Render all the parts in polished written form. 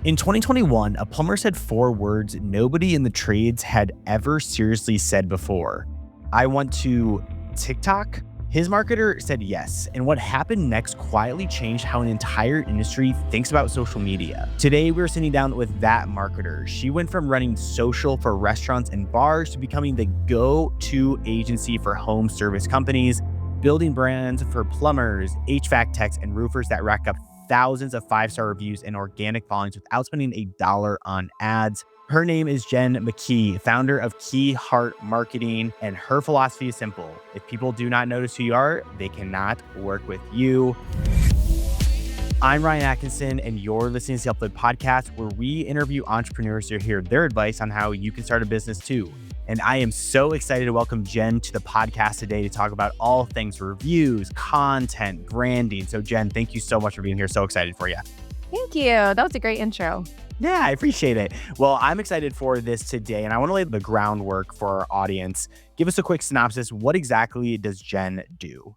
In 2021, a plumber said four words nobody in the trades had ever seriously said before. I want to TikTok? His marketer said yes, and what happened next quietly changed how an entire industry thinks about social media. Today, we're sitting down with that marketer. She went from running social for restaurants and bars to becoming the go-to agency for home service companies, building brands for plumbers, HVAC techs, and roofers that rack up thousands of five-star reviews and organic followings without spending a dollar on ads. Her name is Jen McKee, founder of Key Heart Marketing, and her philosophy is simple. If people do not notice who you are, they cannot work with you. I'm Ryan Atkinson, and you're listening to the Selfie Podcast, where we interview entrepreneurs to hear their advice on how you can start a business too. And I am so excited to welcome Jen to the podcast today to talk about all things reviews, content, branding. So Jen, thank you so much for being here. So excited for you. Thank you. That was a great intro. Yeah, I appreciate it. Well, I'm excited for this today, and I want to lay the groundwork for our audience. Give us a quick synopsis. What exactly does Jen do?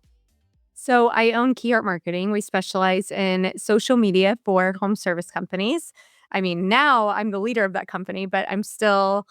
So I own Key Art Marketing. We specialize in social media for home service companies. I mean, now I'm the leader of that company, but I'm still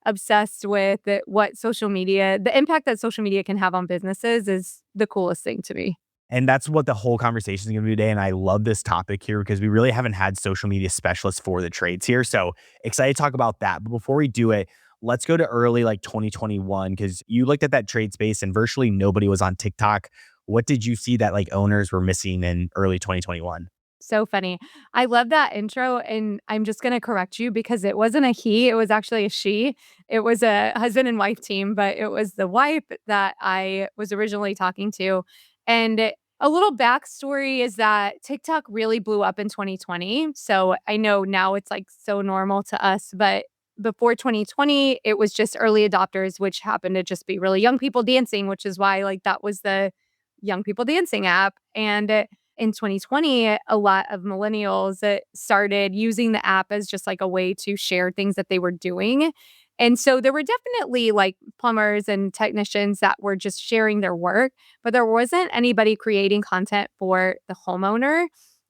obsessed with what social media, the impact that social media can have on businesses is the coolest thing to me. And that's what the whole conversation is going to be today. And I love this topic here because we really haven't had social media specialists for the trades here. So excited to talk about that. But before we do it, let's go to early 2021, because you looked at that trade space and virtually nobody was on TikTok. What did you see that owners were missing in early 2021? So funny. I love that intro. And I'm just going to correct you because it wasn't a he, it was actually a she. It was a husband and wife team, but it was the wife that I was originally talking to. And a little backstory is that TikTok really blew up in 2020. So I know now it's so normal to us, but before 2020, it was just early adopters, which happened to just be really young people dancing, which is why that was the young people dancing app. And in 2020, a lot of millennials started using the app as just a way to share things that they were doing. And so there were definitely plumbers and technicians that were just sharing their work, but there wasn't anybody creating content for the homeowner.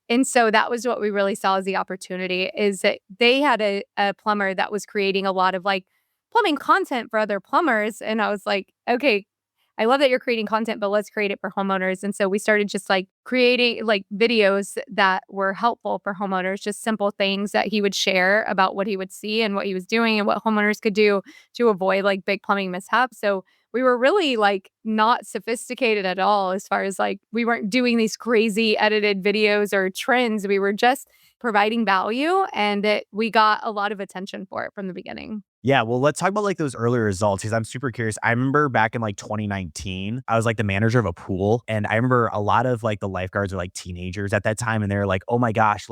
And so that was what we really saw as the opportunity, is that they had a plumber that was creating a lot of plumbing content for other plumbers. And I was like, okay, I love that you're creating content, but let's create it for homeowners. And so we started just creating videos that were helpful for homeowners, just simple things that he would share about what he would see and what he was doing and what homeowners could do to avoid big plumbing mishaps. So we were really not sophisticated at all, as far as we weren't doing these crazy edited videos or trends. We were just providing value, and we got a lot of attention for it from the beginning. Yeah, well, let's talk about those early results, because I'm super curious. I remember back in 2019, I was the manager of a pool, and I remember a lot of the lifeguards were teenagers at that time, and they're like, "Oh my gosh,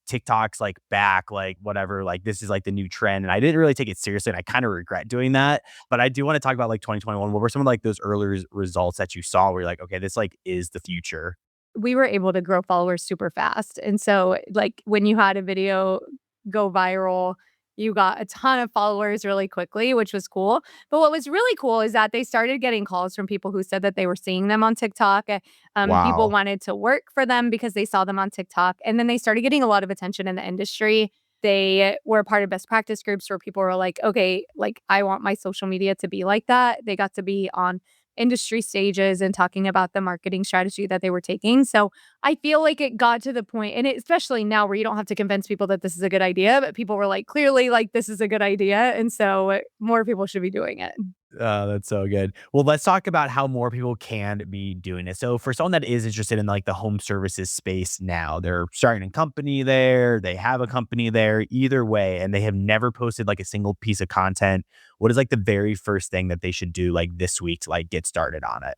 TikTok's back, whatever, this is the new trend." And I didn't really take it seriously, and I kind of regret doing that. But I do want to talk about 2021. What were some of those early results that you saw where you're like, okay, this is the future? We were able to grow followers super fast. And so when you had a video go viral, you got a ton of followers really quickly, which was cool. But what was really cool is that they started getting calls from people who said that they were seeing them on TikTok. People Wow. wanted to work for them because they saw them on TikTok. And then they started getting a lot of attention in the industry. They were part of best practice groups where people were like, okay, I want my social media to be like that. They got to be on industry stages and talking about the marketing strategy that they were taking. So I feel like it got to the point, and especially now where you don't have to convince people that this is a good idea, but people were clearly this is a good idea. And so more people should be doing it. Oh, that's so good. Well, let's talk about how more people can be doing it. So for someone that is interested in the home services space now, they're starting a company there, they have a company there, either way, and they have never posted a single piece of content. What is the very first thing that they should do this week to get started on it?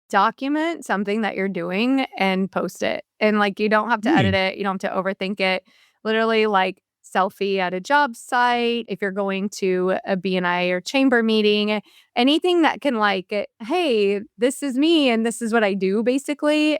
Document something that you're doing and post it. And you don't have to edit it. You don't have to overthink it. Literally selfie at a job site. If you're going to a BNI or chamber meeting, anything that can hey, this is me and this is what I do basically.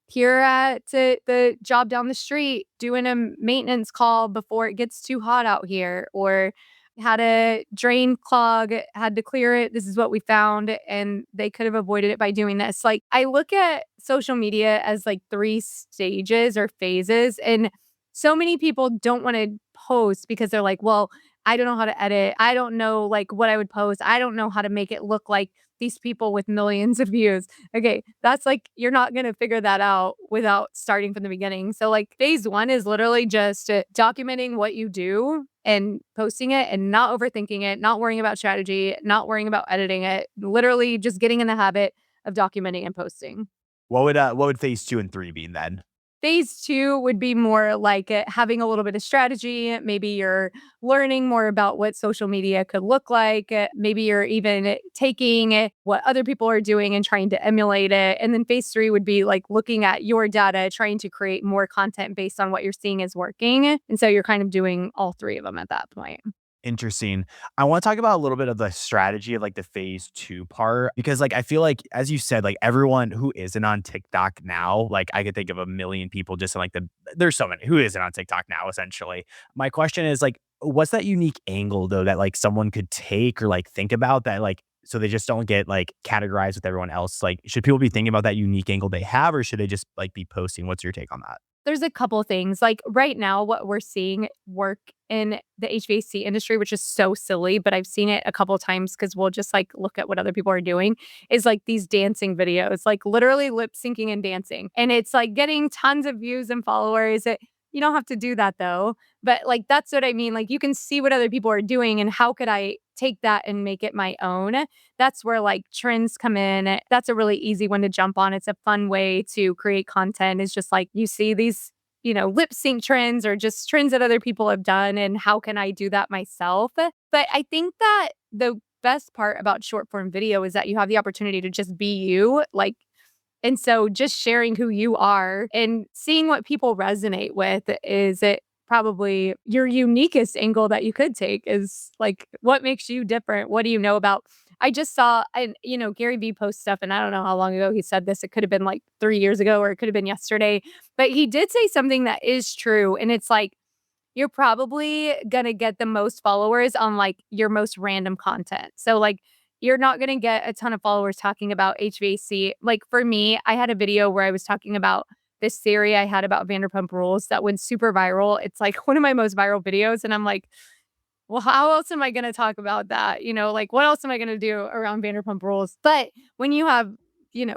Here at the job down the street, doing a maintenance call before it gets too hot out here, or had a drain clog, had to clear it. This is what we found, and they could have avoided it by doing this. I look at social media as three stages or phases, and so many people don't want to post because they're like, well, I don't know how to edit. I don't know like what I would post. I don't know how to make it look like these people with millions of views. Okay, that's like you're not going to figure that out without starting from the beginning. So like phase 1 is literally just documenting what you do and posting it and not overthinking it, not worrying about strategy, not worrying about editing it, literally just getting in the habit of documenting and posting. What would phase 2 and 3 be then? Phase 2 would be more like having a little bit of strategy. Maybe you're learning more about what social media could look like. Maybe you're even taking what other people are doing and trying to emulate it. And then phase 3 would be like looking at your data, trying to create more content based on what you're seeing is working. And so you're kind of doing all three of them at that point. Interesting. I want to talk about a little bit of the strategy of like the phase 2 part because like I feel like as you said, like everyone who isn't on TikTok now, like I could think of a million people just in like there's so many who isn't on TikTok now, essentially. My question is like, what's that unique angle though that like someone could take or like think about that like so they just don't get like categorized with everyone else? Like, should people be thinking about that unique angle they have, or should they just like be posting? What's your take on that? There's a couple things. Like right now, what we're seeing work in the HVAC industry, which is so silly, but I've seen it a couple of times because we'll just like look at what other people are doing, is like these dancing videos, like literally lip syncing and dancing. And it's like getting tons of views and followers. You don't have to do that though. But like that's what I mean. Like you can see what other people are doing and how could I take that and make it my own? That's where like trends come in. That's a really easy one to jump on. It's a fun way to create content. It's just like you see these, lip sync trends or just trends that other people have done. And how can I do that myself? But I think that the best part about short form video is that you have the opportunity to just be you. And so just sharing who you are and seeing what people resonate with is it probably your uniquest angle that you could take is like what makes you different? What do you know about? I just saw and Gary Vee post stuff and I don't know how long ago he said this. It could have been like 3 years ago or it could have been yesterday. But he did say something that is true and it's like you're probably gonna get the most followers on like your most random content. So like you're not gonna get a ton of followers talking about HVAC. Like for me, I had a video where I was talking about this theory I had about Vanderpump Rules that went super viral. It's like one of my most viral videos, and I'm like, well, how else am I going to talk about that? Like what else am I going to do around Vanderpump Rules? But when you have,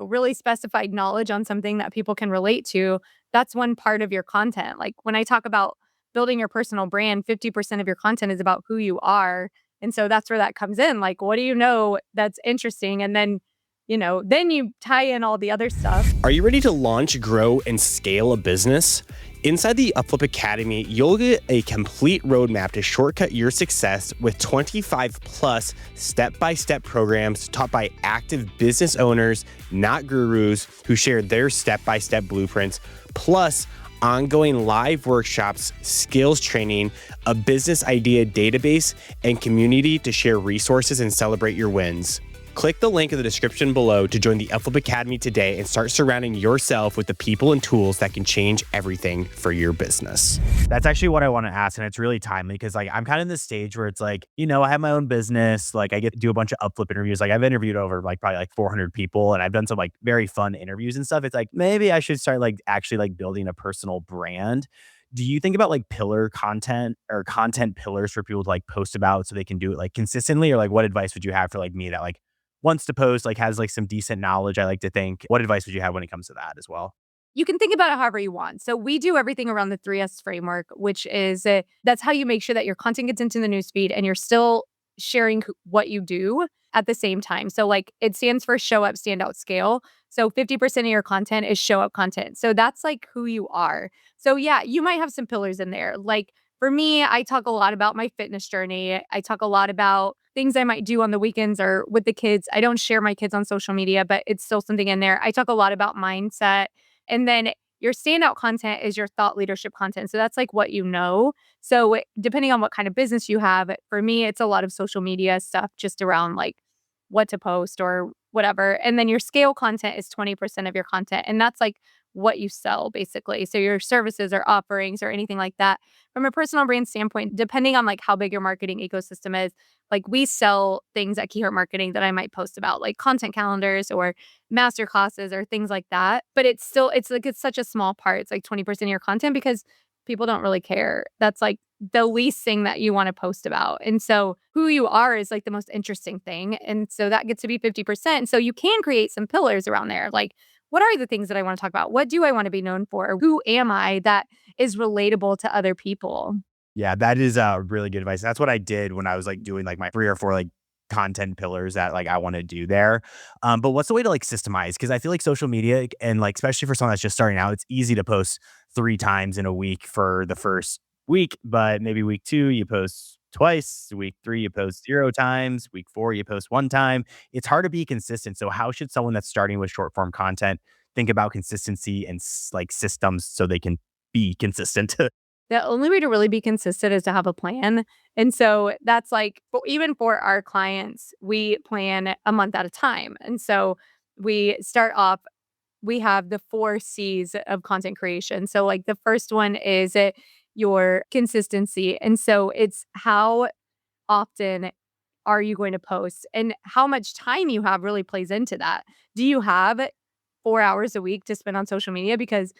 really specified knowledge on something that people can relate to, that's one part of your content. Like when I talk about building your personal brand, 50% of your content is about who you are. And so that's where that comes in. Like, what do you know that's interesting? And then, then you tie in all the other stuff. Are you ready to launch, grow, and scale a business? Inside the Upflip Academy, you'll get a complete roadmap to shortcut your success with 25 plus step-by-step programs taught by active business owners, not gurus, who share their step-by-step blueprints, plus ongoing live workshops, skills training, a business idea database, and community to share resources and celebrate your wins. Click the link in the description below to join the Upflip Academy today and start surrounding yourself with the people and tools that can change everything for your business. That's actually what I want to ask. And it's really timely because like I'm kind of in this stage where it's like, I have my own business. Like I get to do a bunch of Upflip interviews. Like I've interviewed over like probably like 400 people and I've done some like very fun interviews and stuff. It's like maybe I should start like actually like building a personal brand. Do you think about like pillar content or content pillars for people to like post about so they can do it like consistently? Or like what advice would you have for like me that like wants to post, like has like some decent knowledge, I like to think? What advice would you have when it comes to that as well? You can think about it however you want. So we do everything around the 3S framework, which is that's how you make sure that your content gets into the newsfeed and you're still sharing what you do at the same time. So like it stands for show up, stand out, scale. So 50% of your content is show up content. So that's like who you are. So yeah, you might have some pillars in there. Like for me, I talk a lot about my fitness journey. I talk a lot about things I might do on the weekends or with the kids. I don't share my kids on social media, but it's still something in there. I talk a lot about mindset. And then your standout content is your thought leadership content. So that's like what you know. So depending on what kind of business you have, for me, it's a lot of social media stuff just around like what to post or whatever. And then your scale content is 20% of your content. And that's like what you sell basically. So your services or offerings or anything like that. From a personal brand standpoint, depending on like how big your marketing ecosystem is, like we sell things at Keyheart Marketing that I might post about, like content calendars or master classes or things like that. But it's like it's such a small part. It's like 20% of your content because people don't really care. That's like the least thing that you want to post about. And so who you are is like the most interesting thing. And so that gets to be 50%. So you can create some pillars around there. Like, what are the things that I want to talk about? What do I want to be known for? Who am I that is relatable to other people? Yeah, that is really good advice. That's what I did when I was like doing like my 3 or 4 like content pillars that like I want to do there. But what's the way to like systemize? Because I feel like social media and like especially for someone that's just starting out, it's easy to post 3 times in a week for the first week, but maybe week 2 you post twice, week 3 you post 0 times, week 4 you post 1 time. It's hard to be consistent. So how should someone that's starting with short form content think about consistency and like systems so they can be consistent? The only way to really be consistent is to have a plan. And so that's like, even for our clients, we plan a month at a time. And so we start off, we have the 4 C's of content creation. So, like, the first one is your consistency. And so it's how often are you going to post and how much time you have really plays into that. Do you have 4 hours a week to spend on social media? Because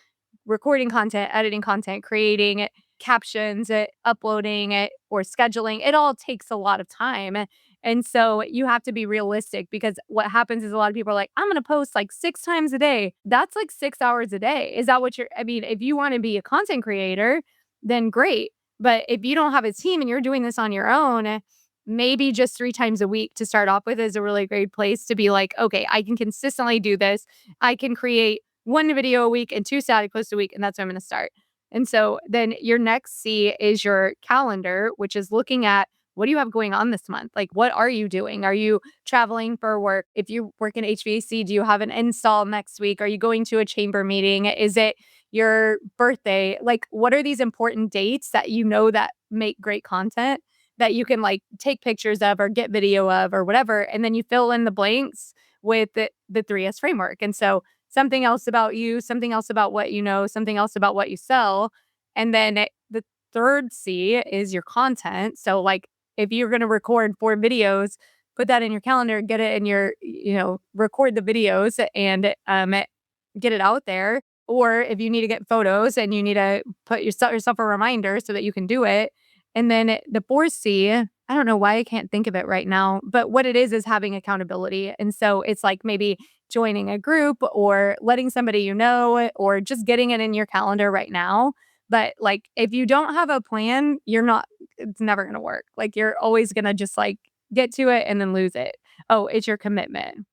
recording content, editing content, creating it, captions, uploading it, or scheduling, it all takes a lot of time. And so you have to be realistic because what happens is a lot of people are like, I'm going to post like 6 times a day. That's like 6 hours a day. Is that what I mean, if you want to be a content creator, then great. But if you don't have a team and you're doing this on your own, maybe just 3 times a week to start off with is a really great place to be like, okay, I can consistently do this. I can create 1 video a week and 2 static posts a week, and that's where I'm going to start. And so then your next C is your calendar, which is looking at what do you have going on this month? Like, what are you doing? Are you traveling for work? If you work in HVAC, do you have an install next week? Are you going to a chamber meeting? Is it your birthday? Like, what are these important dates that you know that make great content that you can like take pictures of or get video of or whatever? And then you fill in the blanks with the 3S framework. And so something else about you, something else about what you know, something else about what you sell. And then the third C is your content. So, like, if you're going to record 4 videos, put that in your calendar, get it in your, record the videos and get it out there. Or if you need to get photos and you need to put yourself a reminder so that you can do it. And then the fourth C, I don't know why I can't think of it right now, but what it is having accountability. And so it's like maybe joining a group or letting somebody you know, or just getting it in your calendar right now. But like, if you don't have a plan, it's never going to work. Like, you're always going to just like get to it and then lose it. Oh, it's your commitment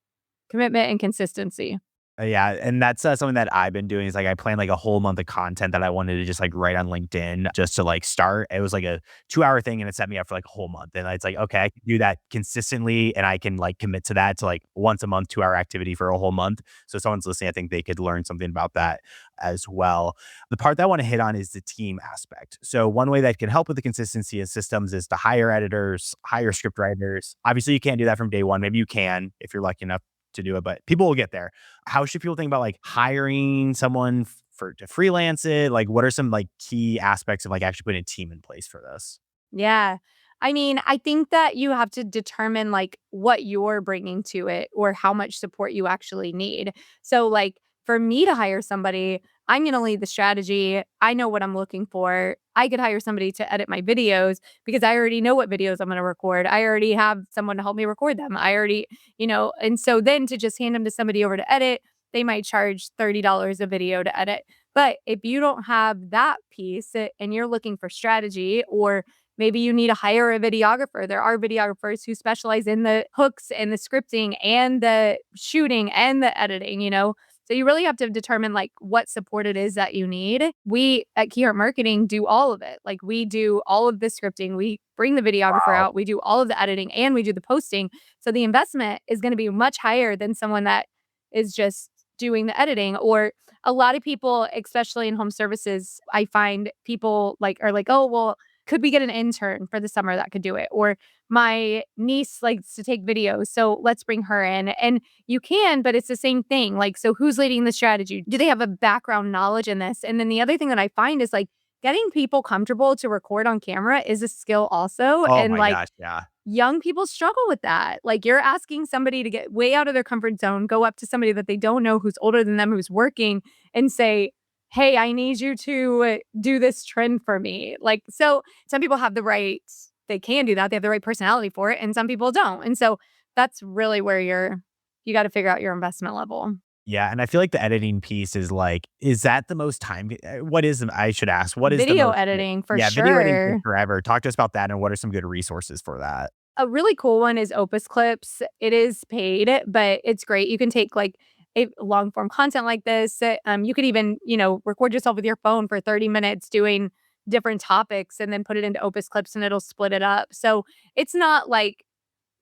and consistency. Yeah, and that's something that I've been doing is like I planned like a whole month of content that I wanted to just like write on LinkedIn just to like start. It was like a 2 hour thing and it set me up for like a whole month. And it's like, okay, I can do that consistently and I can like commit to that to like once a month, 2 hour activity for a whole month. So if someone's listening, I think they could learn something about that as well. The part that I want to hit on is the team aspect. So one way that can help with the consistency of systems is to hire editors, hire script writers. Obviously, you can't do that from day one. Maybe you can if you're lucky enough to do it, but people will get there. How should people think about like hiring someone to freelance it? Like, what are some like key aspects of like actually putting a team in place for this? Yeah. I mean, I think that you have to determine like what you're bringing to it or how much support you actually need. So, like, for me to hire somebody, I'm going to lead the strategy. I know what I'm looking for. I could hire somebody to edit my videos because I already know what videos I'm going to record. I already have someone to help me record them. I already, and so then to just hand them to somebody over to edit, they might charge $30 a video to edit. But if you don't have that piece and you're looking for strategy, or maybe you need to hire a videographer. There are videographers who specialize in the hooks and the scripting and the shooting and the editing. So you really have to determine like what support it is that you need. We at Key Art Marketing do all of it. Like, we do all of the scripting. We bring the videographer Wow. out. We do all of the editing and we do the posting. So the investment is going to be much higher than someone that is just doing the editing. Or a lot of people, especially in home services, I find people like are like, oh, well, could we get an intern for the summer that could do it? Or my niece likes to take videos, so let's bring her in. And you can, but it's the same thing. Like, so who's leading the strategy? Do they have a background knowledge in this? And then the other thing that I find is like getting people comfortable to record on camera is a skill also. Oh And my like, gosh. Yeah. young people struggle with that. Like, you're asking somebody to get way out of their comfort zone, go up to somebody that they don't know who's older than them, who's working, and say, hey, I need you to do this trend for me. Like, so some people have the right, they can do that. They have the right personality for it, and some people don't. And so that's really where you got to figure out your investment level. Yeah, and I feel like the editing piece is like, is that the most time what is I should ask, what is the Video most editing for yeah, video editing takes sure. forever. Talk to us about that and what are some good resources for that? A really cool one is Opus Clips. It is paid, but it's great. You can take like a long form content like this. You could even, record yourself with your phone for 30 minutes doing different topics and then put it into Opus Clips and it'll split it up. So it's not like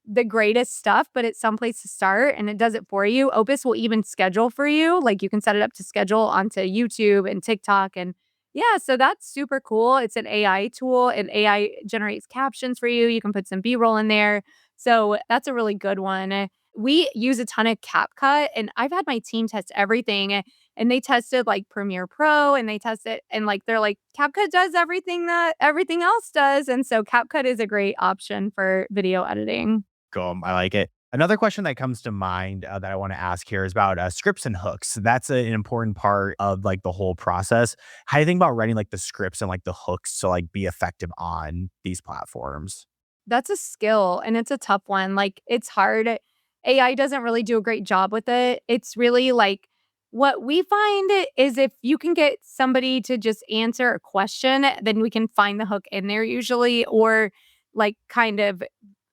the greatest stuff, but it's some place to start and it does it for you. Opus will even schedule for you. Like you can set it up to schedule onto YouTube and TikTok. And yeah, so that's super cool. It's an AI tool and AI generates captions for you. You can put some B roll in there. So that's a really good one. We use a ton of CapCut and I've had my team test everything and they tested like Premiere Pro and they tested and like they're like CapCut does everything that everything else does. And so CapCut is a great option for video editing. Cool, I like it. Another question that comes to mind that I want to ask here is about scripts and hooks. That's an important part of like the whole process. How do you think about writing like the scripts and like the hooks to like be effective on these platforms? That's a skill and it's a tough one. Like it's hard. AI doesn't really do a great job with it. It's really like what we find is if you can get somebody to just answer a question, then we can find the hook in there usually. Or like kind of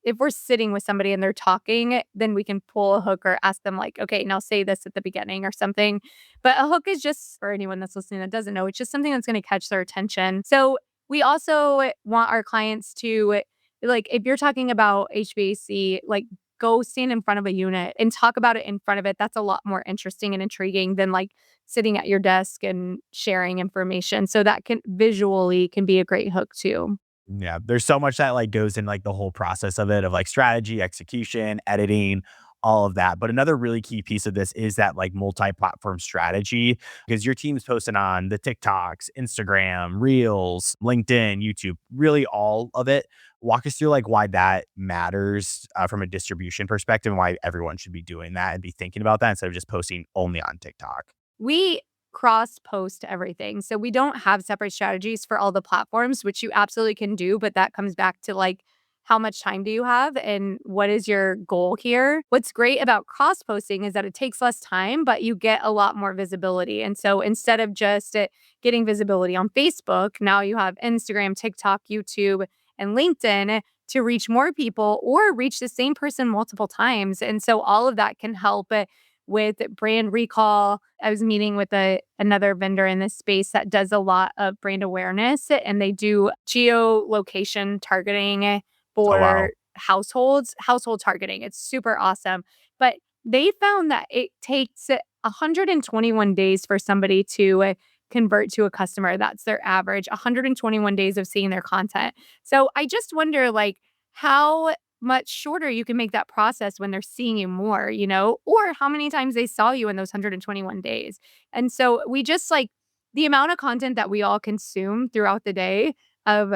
if we're sitting with somebody and they're talking, then we can pull a hook or ask them like, okay, now say this at the beginning or something. But a hook is just for anyone that's listening that doesn't know, it's just something that's going to catch their attention. So we also want our clients to like if you're talking about HVAC, like go stand in front of a unit and talk about it in front of it. That's a lot more interesting and intriguing than like sitting at your desk and sharing information. So that can visually can be a great hook too. Yeah, there's so much that like goes in like the whole process of it of like strategy, execution, editing, all of that. But another really key piece of this is that like multi-platform strategy because your team's posting on the TikToks, Instagram, Reels, LinkedIn, YouTube, really all of it. Walk us through like why that matters from a distribution perspective and why everyone should be doing that and be thinking about that instead of just posting only on TikTok. We cross post everything. So we don't have separate strategies for all the platforms, which you absolutely can do, but that comes back to like how much time do you have and what is your goal here? What's great about cross posting is that it takes less time, but you get a lot more visibility. And so instead of just getting visibility on Facebook, now you have Instagram, TikTok, YouTube, and LinkedIn to reach more people or reach the same person multiple times. And so all of that can help with brand recall. I was meeting with another vendor in this space that does a lot of brand awareness and they do geolocation targeting Oh, wow. for household targeting. It's super awesome. But they found that it takes 121 days for somebody to convert to a customer. That's their average, 121 days of seeing their content. So I just wonder like how much shorter you can make that process when they're seeing you more, or how many times they saw you in those 121 days. And so we just like the amount of content that we all consume throughout the day of,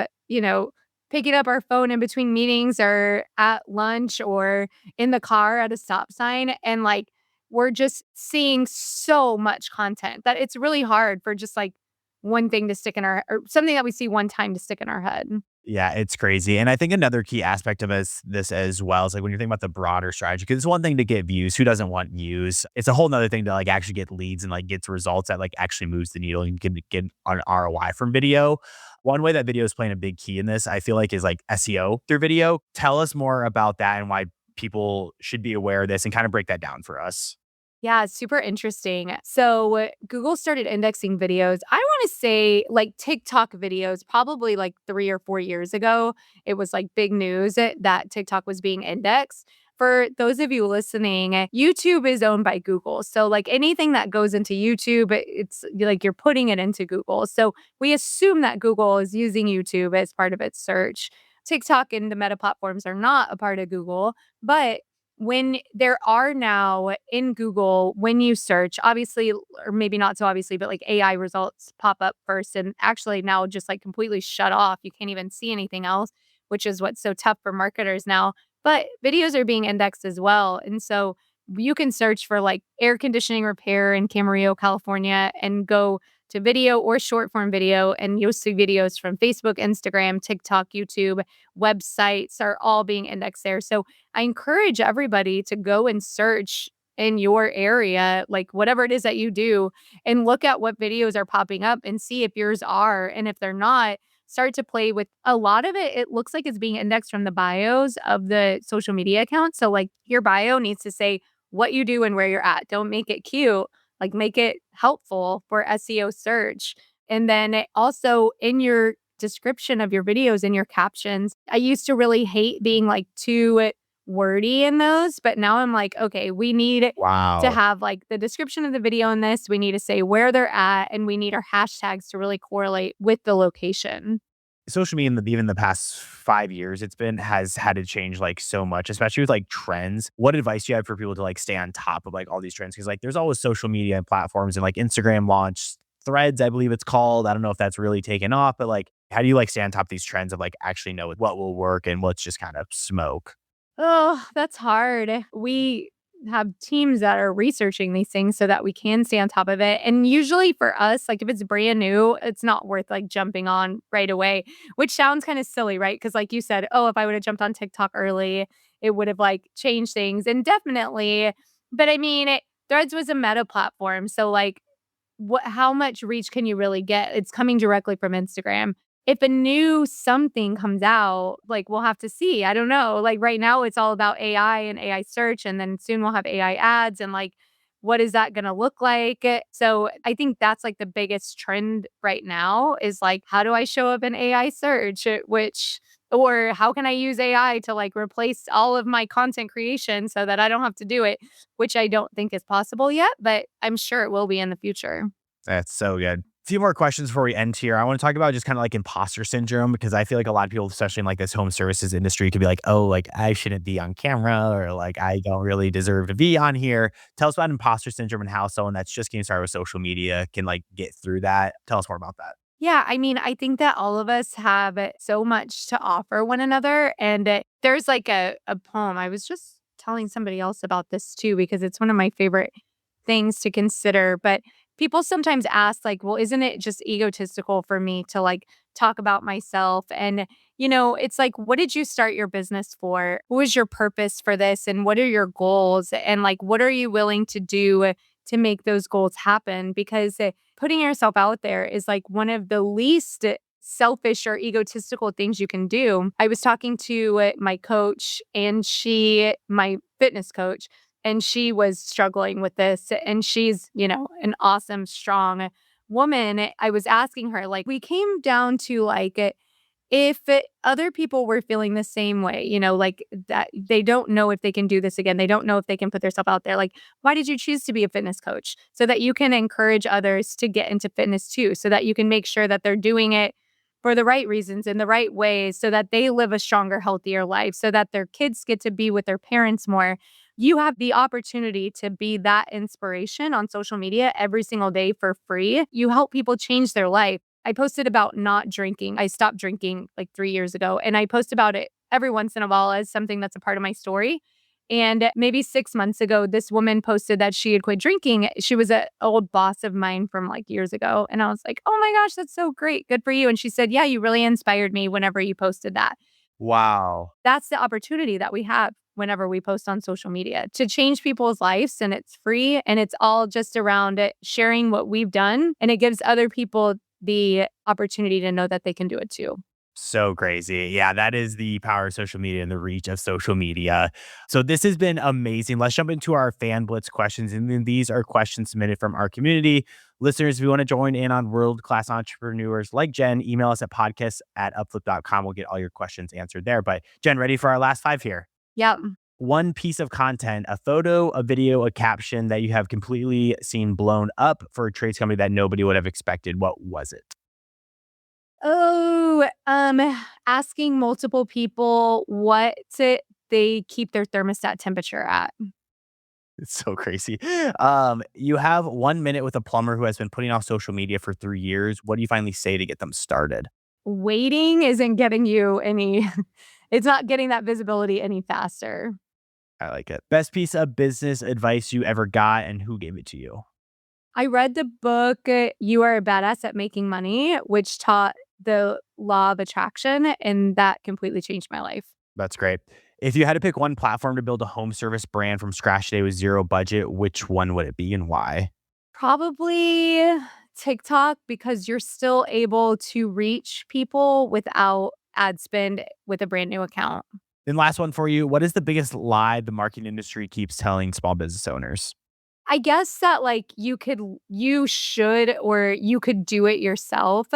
picking up our phone in between meetings or at lunch or in the car at a stop sign. And like, we're just seeing so much content that it's really hard for just like one thing to stick in our, or something that we see one time to stick in our head. Yeah, it's crazy. And I think another key aspect of this as well is like when you're thinking about the broader strategy, because it's one thing to get views. Who doesn't want views? It's a whole nother thing to like actually get leads and like gets results that like actually moves the needle and can get an ROI from video. One way that video is playing a big key in this, I feel like, is like SEO through video. Tell us more about that and why people should be aware of this and kind of break that down for us. Yeah, it's super interesting. So, Google started indexing videos. I want to say like TikTok videos, probably like 3 or 4 years ago. It was like big news that TikTok was being indexed. For those of you listening, YouTube is owned by Google. So, like anything that goes into YouTube, it's like you're putting it into Google. So, we assume that Google is using YouTube as part of its search. TikTok and the meta platforms are not a part of Google, but when there are now in Google, when you search, obviously, or maybe not so obviously, but like AI results pop up first and actually now just like completely shut off. You can't even see anything else, which is what's so tough for marketers now. But videos are being indexed as well. And so you can search for like air conditioning repair in Camarillo, California, and go to video or short form video. And you'll see videos from Facebook, Instagram, TikTok, YouTube, websites are all being indexed there. So I encourage everybody to go and search in your area, like whatever it is that you do, and look at what videos are popping up and see if yours are. And if they're not, start to play with a lot of it. It looks like it's being indexed from the bios of the social media accounts. So, like, your bio needs to say what you do and where you're at. Don't make it cute, like, make it helpful for SEO search. And then also in your description of your videos and your captions, I used to really hate being like too wordy in those, but now I'm like, okay, we need to Wow. have like the description of the video in this. We need to say where they're at, and we need our hashtags to really correlate with the location. Social media in even the past 5 years, has had to change like so much, especially with like trends. What advice do you have for people to like stay on top of like all these trends? Because like there's always social media platforms, and like Instagram launched Threads, I believe it's called. I don't know if that's really taken off, but like how do you like stay on top of these trends of like actually know what will work and what's just kind of smoke? Oh, that's hard. We have teams that are researching these things so that we can stay on top of it. And usually for us, like if it's brand new, it's not worth like jumping on right away, which sounds kind of silly, right? Because like you said, oh, if I would have jumped on TikTok early, it would have like changed things. And definitely, but I mean, Threads was a meta platform. So like how much reach can you really get? It's coming directly from Instagram. If a new something comes out, like, we'll have to see. I don't know. Like, right now, it's all about AI and AI search, and then soon we'll have AI ads, and, like, what is that gonna look like? So, I think that's, like, the biggest trend right now is, like, how do I show up in AI search? Which or how can I use AI to, like, replace all of my content creation so that I don't have to do it, which I don't think is possible yet, but I'm sure it will be in the future. That's so good. Few more questions before we end here. I want to talk about just kind of like imposter syndrome, because I feel like a lot of people, especially in like this home services industry, could be like, oh, like I shouldn't be on camera, or like I don't really deserve to be on here. Tell us about imposter syndrome and how someone that's just getting started with social media can like get through that. Tell us more about that. Yeah, I mean, I think that all of us have so much to offer one another. And there's like a poem. I was just telling somebody else about this too, because it's one of my favorite things to consider. But people sometimes ask, like, well, isn't it just egotistical for me to like talk about myself? And, it's like, what did you start your business for? What was your purpose for this? And what are your goals? And like, what are you willing to do to make those goals happen? Because putting yourself out there is like one of the least selfish or egotistical things you can do. I was talking to my coach, and my fitness coach, and she was struggling with this. And she's, an awesome, strong woman. I was asking her, like, we came down to like, if other people were feeling the same way, like that they don't know if they can do this again. They don't know if they can put themselves out there. Like, why did you choose to be a fitness coach? So that you can encourage others to get into fitness too, so that you can make sure that they're doing it for the right reasons in the right ways, so that they live a stronger, healthier life, so that their kids get to be with their parents more. You have the opportunity to be that inspiration on social media every single day for free. You help people change their life. I posted about not drinking. I stopped drinking like 3 years ago, and I post about it every once in a while as something that's a part of my story. And maybe 6 months ago, this woman posted that she had quit drinking. She was an old boss of mine from like years ago. And I was like, oh my gosh, that's so great. Good for you. And she said, yeah, you really inspired me whenever you posted that. Wow. That's the opportunity that we have whenever we post on social media to change people's lives, and it's free, and it's all just around it, sharing what we've done, and it gives other people the opportunity to know that they can do it too. So crazy. Yeah, that is the power of social media and the reach of social media. So this has been amazing. Let's jump into our fan blitz questions. And then these are questions submitted from our community. Listeners, if you want to join in on world-class entrepreneurs like Jen, email us at podcast@upflip.com. We'll get all your questions answered there. But Jen, ready for our last five here? Yep. One piece of content, a photo, a video, a caption that you have completely seen blown up for a trades company that nobody would have expected. What was it? Oh, asking multiple people what they keep their thermostat temperature at. It's so crazy. You have 1 minute with a plumber who has been putting off social media for 3 years. What do you finally say to get them started? Waiting isn't getting you any it's not getting that visibility any faster. I like it. Best piece of business advice you ever got and who gave it to you? I read the book, You Are a Badass at Making Money, which taught the law of attraction, and that completely changed my life. That's great. If you had to pick one platform to build a home service brand from scratch today with zero budget, which one would it be and why? Probably TikTok because you're still able to reach people without ad spend with a brand new account. Then last one for you. What is the biggest lie the marketing industry keeps telling small business owners? I guess that, like, you should or you could do it yourself.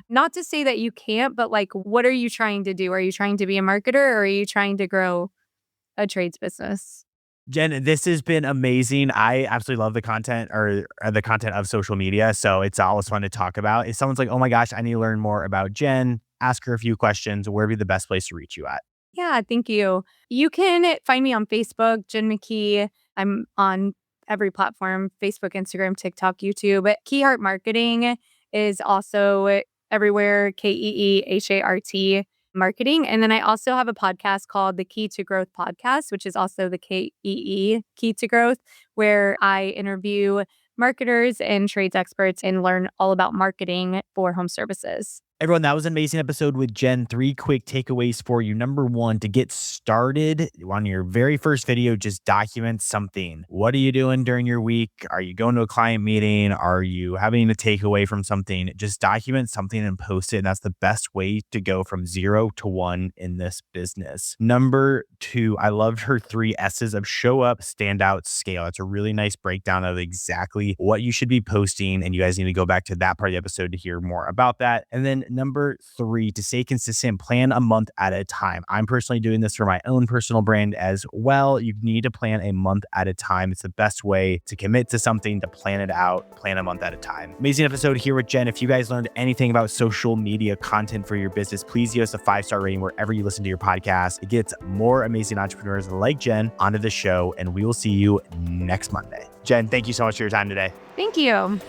Not to say that you can't, but, like, what are you trying to do? Are you trying to be a marketer or are you trying to grow a trades business? Jen, this has been amazing. I absolutely love the content or the content of social media. So it's always fun to talk about. If someone's like, oh my gosh, I need to learn more about Jen, ask her a few questions. Where would be the best place to reach you at? Yeah, thank you. You can find me on Facebook, Jen McKee. I'm on every platform: Facebook, Instagram, TikTok, YouTube. Key Heart Marketing is also everywhere: KEEHART marketing. And then I also have a podcast called the Key to Growth podcast, which is also the KEE Key to Growth, where I interview marketers and trades experts and learn all about marketing for home services. Everyone, that was an amazing episode with Jen. 3 quick takeaways for you. Number 1, to get started on your very first video, just document something. What are you doing during your week? Are you going to a client meeting? Are you having a takeaway from something? Just document something and post it. And that's the best way to go from 0 to 1 in this business. Number 2, I loved her 3 S's of show up, stand out, scale. It's a really nice breakdown of exactly what you should be posting. And you guys need to go back to that part of the episode to hear more about that. And then number 3, to stay consistent, plan a month at a time. I'm personally doing this for my own personal brand as well. You need to plan a month at a time. It's the best way to commit to something, to plan it out, plan a month at a time. Amazing episode here with Jen. If you guys learned anything about social media content for your business, please give us a 5-star rating wherever you listen to your podcast. It gets more amazing entrepreneurs like Jen onto the show, and we will see you next Monday. Jen, thank you so much for your time today. Thank you.